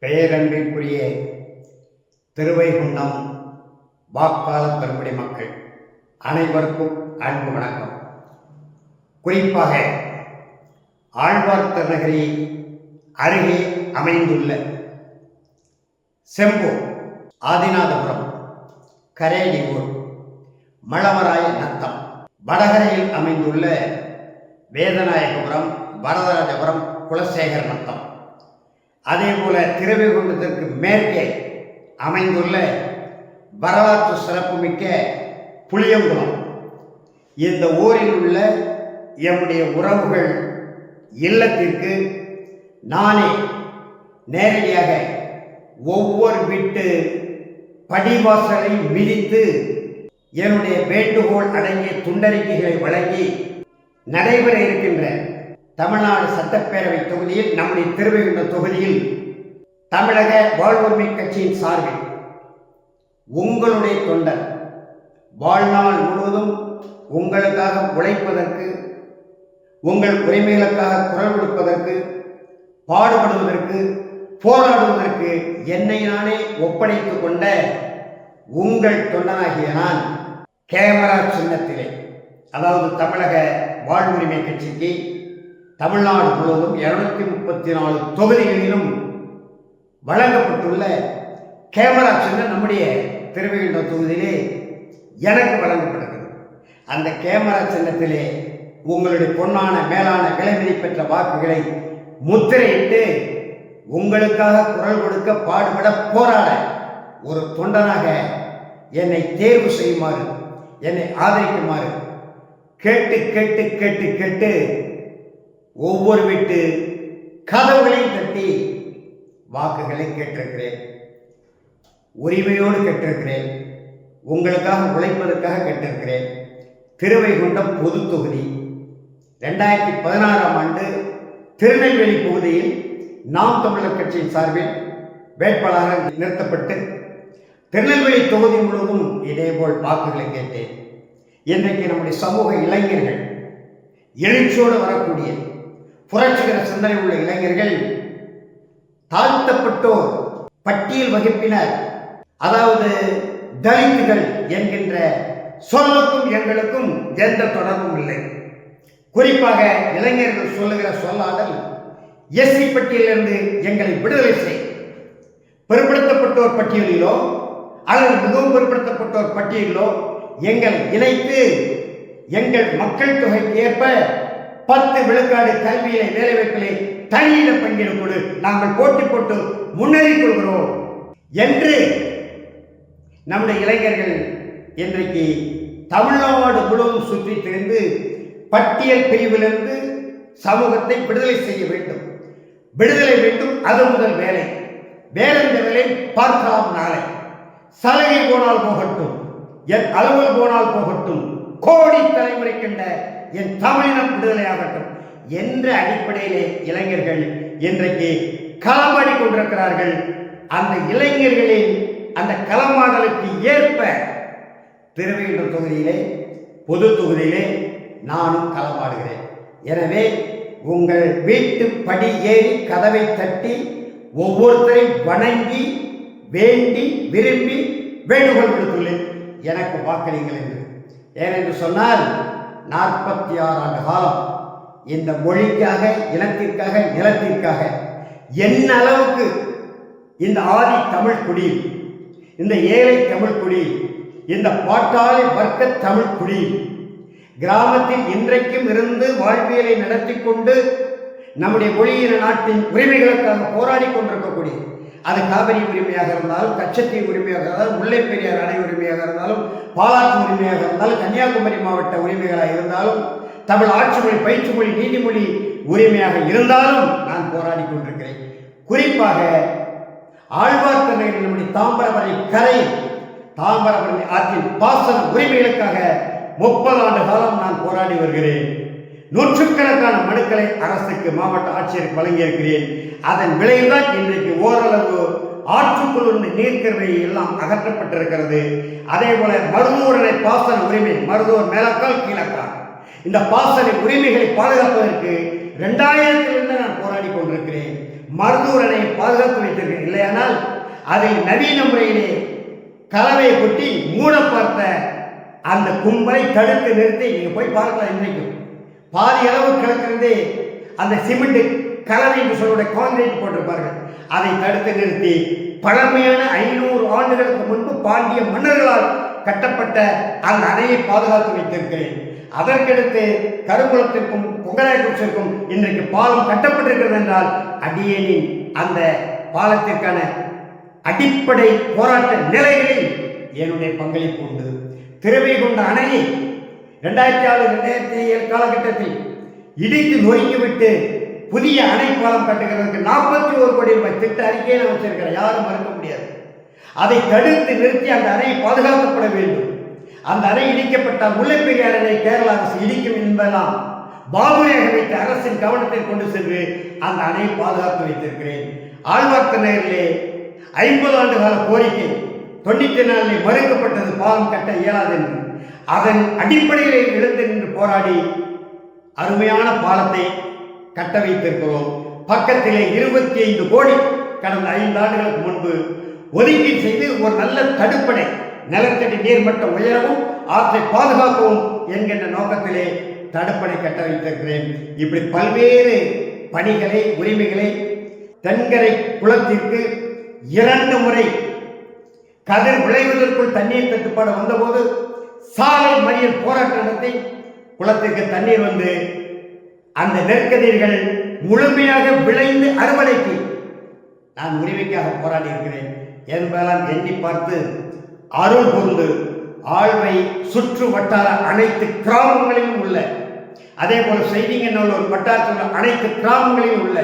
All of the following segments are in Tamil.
பேரன்பிற்குரிய திருவைகுண்டம் வாக்காள பெருங்குடி மக்கள் அனைவருக்கும் அன்பு வணக்கம். குறிப்பாக ஆழ்வார் திருநகரி அருகே அமைந்துள்ள செம்பூர், ஆதிநாதபுரம், கரேலியூர், மழவராய நத்தம், வடகரையில் அமைந்துள்ள வேதநாயகபுரம், வரதராஜபுரம், குலசேகர் நத்தம், அதேபோல திருவைகுண்டத்திற்கு மேற்கே அமைந்துள்ள வரலாற்று சிறப்புமிக்க புளியங்குளம், இந்த ஊரில் உள்ள எம்முடைய உறவுகள் இல்லத்திற்கு நானே நேரடியாக ஒவ்வொரு வீட்டு படிவாசலை மிதித்து என்னுடைய வேண்டுகோள் அடங்கிய துண்டறிக்கைகளை வழங்கி நடைபெற இருக்கின்ற தமிழ்நாடு சட்டப்பேரவை தொகுதியில், நம்முடைய திருவைகுண்ட தொகுதியில் தமிழக வாழ்வுரிமை கட்சியின் சார்பில் உங்களுடைய தொண்டர் வாழ்நாள் முழுவதும் உங்களுக்காக உழைப்பதற்கு, உங்கள் உரிமைகளுக்காக குரல் கொடுப்பதற்கு, பாடுபடுவதற்கு, போராடுவதற்கு என்னை நானே ஒப்படைத்துக் கொண்ட உங்கள் தொண்டனாகிய நான் கேமரா சின்னத்திலே, அதாவது தமிழக வாழ்வுரிமை கட்சிக்கு தமிழ்நாடு முழுவதும் 234 தொகுதிகளிலும் வழங்கப்பட்டுள்ள கேமரா சின்னம் நம்முடைய திருவைகுண்ட தொகுதியிலே எனக்கு வழங்கப்படுகிறது. அந்த கேமரா சின்னத்திலே உங்களுடைய பொன்னான மேலான விலைமதி பெற்ற வாக்குகளை முத்திரையிட்டு உங்களுக்காக குரல் கொடுக்க, பாடுபட, போராட ஒரு தொண்டனாக என்னை தேர்வு செய்யுமாறு, என்னை ஆதரிக்குமாறு கேட்டு கேட்டு கேட்டு கேட்டு ஒவ்வொரு வீட்டு கதவுகளையும் தட்டி வாக்குகளை கேட்டிருக்கிறேன். உரிமையோடு கேட்டிருக்கிறேன். உங்களுக்காக உழைப்பதற்காக கேட்டிருக்கிறேன். திருவைகுண்டம் பொது தொகுதி 2016ஆம் ஆண்டு திருநெல்வேலி பகுதியில் நாம் தமிழர் கட்சியின் சார்பில் வேட்பாளராக நிறுத்தப்பட்டு திருநெல்வேலி தொகுதி முழுவதும் இதேபோல் வாக்குகளை கேட்டேன். இன்றைக்கு நம்முடைய சமூக இளைஞர்கள், எழுச்சியோடு வரக்கூடிய புரட்சிகர சிந்தனை உள்ள இளைஞர்கள், தாழ்த்தப்பட்டோர், பட்டியல் வகுப்பினர், அதாவது தலித்துகள் என்கின்ற சொல்லுக்கும் எங்களுக்கும் எந்த தொடர்பும் இல்லை. குறிப்பாக இளைஞர்கள் சொல்லுகிற சொல்லாடல், எஸ்சி பட்டியலிருந்து எங்களை விடுதலை செய், பிற்படுத்தப்பட்டோர் பட்டியலிலோ அல்லது மிகவும் பிற்படுத்தப்பட்டோர் பட்டியலிலோ எங்களை இணைத்து எங்கள் மக்கள் தொகைக்கு ஏற்ப 10 விழுக்காடு கல்வியிலே, வேலைவாய்ப்பிலே தனியிட பங்கீடு கொடு, நாங்கள் போட்டி போட்டு முன்னேறிக் கொள்கிறோம் என்று நம்முடைய இளைஞர்கள் இன்றைக்கு தமிழ்நாடு முழுவதும் சுற்றி திரிந்து பட்டியல் பிரிவிலிருந்து சமூகத்தை விடுதலை செய்ய வேண்டும், விடுதலை வேண்டும், அது முதல் வேலை, வேறெந்த வேலை பார்க்கலாம் நாளை, சலுகை போனால் போகட்டும், என் அலுவல் போனால் போகட்டும், கோடி தலைமுறை கண்ட என் தமிழினம் விடுதலையாகட்டும் என்ற அடிப்படையிலே இளைஞர்கள் இன்றைக்கு களமாடி கொண்டிருக்கிறார்கள். அந்த இளைஞர்களின் அந்த களமாடலுக்கு ஏற்ப திருவைகுண்ட தொகுதியிலே, பொது தொகுதியிலே நானும் களமாடுகிறேன். எனவே உங்கள் வீட்டு படி ஏறி கதவை தட்டி ஒவ்வொருத்தரை வணங்கி, வேண்டி, விரும்பி வேண்டுகோள் விடுத்துள்ளேன், எனக்கு வாக்களிங்கள் என்று. ஏனென்று சொன்னால் 46 ஆண்டு காலம் இந்த மொழிக்காக, இனத்திற்காக, நிலத்திற்காக என்ன அளவுக்கு இந்த ஆதி தமிழ் குடியில், இந்த ஏழை தமிழ் குடியில், இந்த பாட்டாளி வர்க்க தமிழ் குடியில் கிராமத்தில் இன்றைக்கும் இருந்து வாழ்வியலை நடத்தி கொண்டு நம்முடைய மொழியின நாட்டின் உரிமைகளுக்காக போராடி கொண்டிருக்கக்கூடிய, அது காவிரி உரிமையாக இருந்தாலும், கச்சத்தீவு உரிமையாக இருந்தாலும், முல்லை பெரியார் அணை உரிமையாக இருந்தாலும், பாலாற்று உரிமையாக இருந்தாலும், கன்னியாகுமரி மாவட்ட உரிமைகளாக இருந்தாலும், தமிழ் ஆட்சி மொழி, பயிற்சி மொழி, நீதிமொழி உரிமையாக இருந்தாலும் நான் போராடி கொண்டிருக்கிறேன். குறிப்பாக ஆழ்வார் திருநகரில் நம்முடைய தாமிரபரணி கரை, தாமிரபரணி ஆற்றின் பாசன உரிமைகளுக்காக 30 ஆண்டு காலம் நான் போராடி வருகிறேன். நூற்றுக்கணக்கான மனுக்களை அரசுக்கு, மாவட்ட ஆட்சியருக்கு வழங்கியிருக்கிறேன். அதன் விளைவுதான் இன்றைக்கு ஓரளவு ஆற்றுக்குள் உள்ள நீர்க்கரை எல்லாம் அகற்றப்பட்டிருக்கிறது. அதே போல மருதூர் அணை பாசன உரிமை, மருதூர் மேலக்கால் கீழக்கால், இந்த பாசன உரிமைகளை பாதுகாப்பதற்கு 2000 நான் போராடி கொண்டிருக்கிறேன். மருதூர் அணையை பாதுகாத்து வைத்திருக்கிறேன். இல்லையானால் அதில் நவீன முறையிலே கலவை கொட்டி மூட பார்த்த அந்த கும்பலை தடுத்து நிறுத்தி நீங்க போய் பார்க்கலாம். இன்றைக்கும் பாதி அளவு கிடக்கிறது அந்த சிமெண்ட் கலவை என்று சொல்லுடைய கான்கிரீட் போட்டிருப்பார்கள். அதை தடுத்து நிறுத்தி பழமையான 500 ஆண்டுகளுக்கு முன்பு பாண்டிய மன்னர்களால் கட்டப்பட்ட அந்த அணையை பாதுகாத்து வைத்திருக்கிறேன். அதற்கடுத்து கருங்குளத்திற்கும் பொங்கலாய்க்கும் இன்றைக்கு பாலம் கட்டப்பட்டிருக்கிறது என்றால் அடியேனின் அந்த பாலத்திற்கான அடிப்படை போராட்ட நிலைகளில் என்னுடைய பங்களிப்பு உண்டு. திருவைகுண்ட அணையை 2006-2007 காலகட்டத்தில் இடித்து நொறுங்கிவிட்டு புதிய அணை பாலம் கட்டுகிறதுக்கு 41 கோடி ரூபாய் திட்ட அறிக்கையை நான் வச்சிருக்கிறேன். யாரும் மறுக்க முடியாது. அதை தடுத்து நிறுத்தி அந்த அணை பாதுகாக்கப்பட வேண்டும். அந்த அணை இடிக்கப்பட்டால் முல்லைப்பெரியார் அணை கேரள அரசு இடிக்கும் என்பதெல்லாம் பாபுரையாக வைத்த அரசின் கவனத்தை கொண்டு சென்று அந்த அணையை பாதுகாத்து வைத்திருக்கிறேன். ஆழ்வார்த்த நகரிலே 50 ஆண்டு கால கோரிக்கை 94 மறுக்கப்பட்டது, பாலம் கட்ட இயலாது என்று. அதன் அடிப்படையிலே எழுந்து நின்று போராடி அருமையான பாலத்தை கட்ட வைத்திருக்கிறோம். பக்கத்திலே 25 கோடி கடந்த 5 ஆண்டுகளுக்கு முன்பு ஒதுக்கீடு செய்து ஒரு நல்ல தடுப்பணை, நிலத்தடி நீர்மட்ட உயரவும் ஆற்றை பாதுகாக்கவும் என்கின்ற நோக்கத்திலே தடுப்பணை கட்ட வைத்திருக்கிறேன். இப்படி பல்வேறு பணிகளை, உரிமைகளை தென்கரை குளத்திற்கு 2 முறை கதிர் விளைவதற்குள் தண்ணீர் தட்டுப்பாடு வந்தபோது சாலை மறியல் போராட்டம் நடத்தி குளத்திற்கு தண்ணீர் வந்து அந்த நெற்கதிர்கள் முழுமையாக விளைந்து அறுவடைக்கு நான் உரிமைக்காக போராடி இருக்கிறேன் என்பதெல்லாம் எண்ணி பார்த்து அருள் கூர்ந்து ஆழ்வை சுற்று வட்டார அனைத்து கிராமங்களிலும் உள்ள, அதே போல செய்திங்கநல்லூர் வட்டாரத்தில் உள்ள அனைத்து கிராமங்களிலும் உள்ள,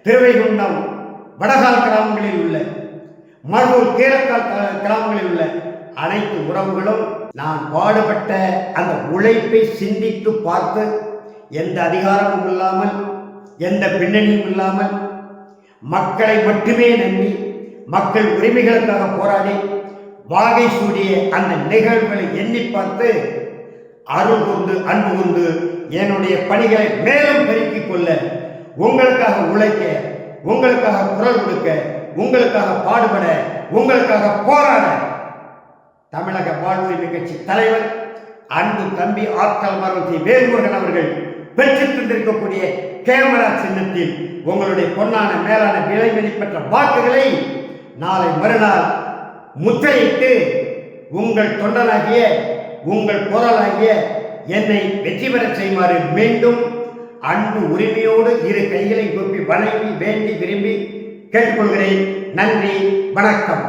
திருவைகுண்டம் வடகால் கிராமங்களில் உள்ள, மருதூர் கீழக்கால் கிராமங்களில் உள்ள அனைத்து உறவுகளும் நான் பாடுபட்ட அந்த உழைப்பை சிந்தித்து பார்த்து எந்த அதிகாரமும் இல்லாமல், எந்த பின்னணியும் இல்லாமல், மக்களை மட்டுமே நம்பி மக்கள் உரிமைகளுக்காக போராடி வாகை சூடிய அந்த நிகழ்வுகளை எண்ணி பார்த்து அருள் கூர்ந்து அன்பு கூர்ந்து என்னுடைய பணிகளை மேலும் பெருக்கிக் கொள்ள, உங்களுக்காக உழைக்க, உங்களுக்காக குரல் கொடுக்க, உங்களுக்காக பாடுபட, உங்களுக்காக போராட தமிழக வாழ்வுரிமை கட்சி தலைவர் அன்பு தம்பி ஆட்கள் மரவத்தி வேல்முருகன் அவர்கள் பெற்றுத் தந்திருக்கக்கூடிய கேமரா சின்னத்தில் உங்களுடைய பொன்னான மேலான விலை மதிப்பற்ற வாக்குகளை நாளை மறுநாள் முத்திரையிட்டு உங்கள் தொண்டனாகிய, உங்கள் குரலாகிய என்னை வெற்றி பெற செய்யுமாறு மீண்டும் அன்பு உரிமையோடு 2 கைகளை கூப்பி வணங்கி வேண்டி விரும்பி கேட்டுக்கொள்கிறேன். நன்றி, வணக்கம்.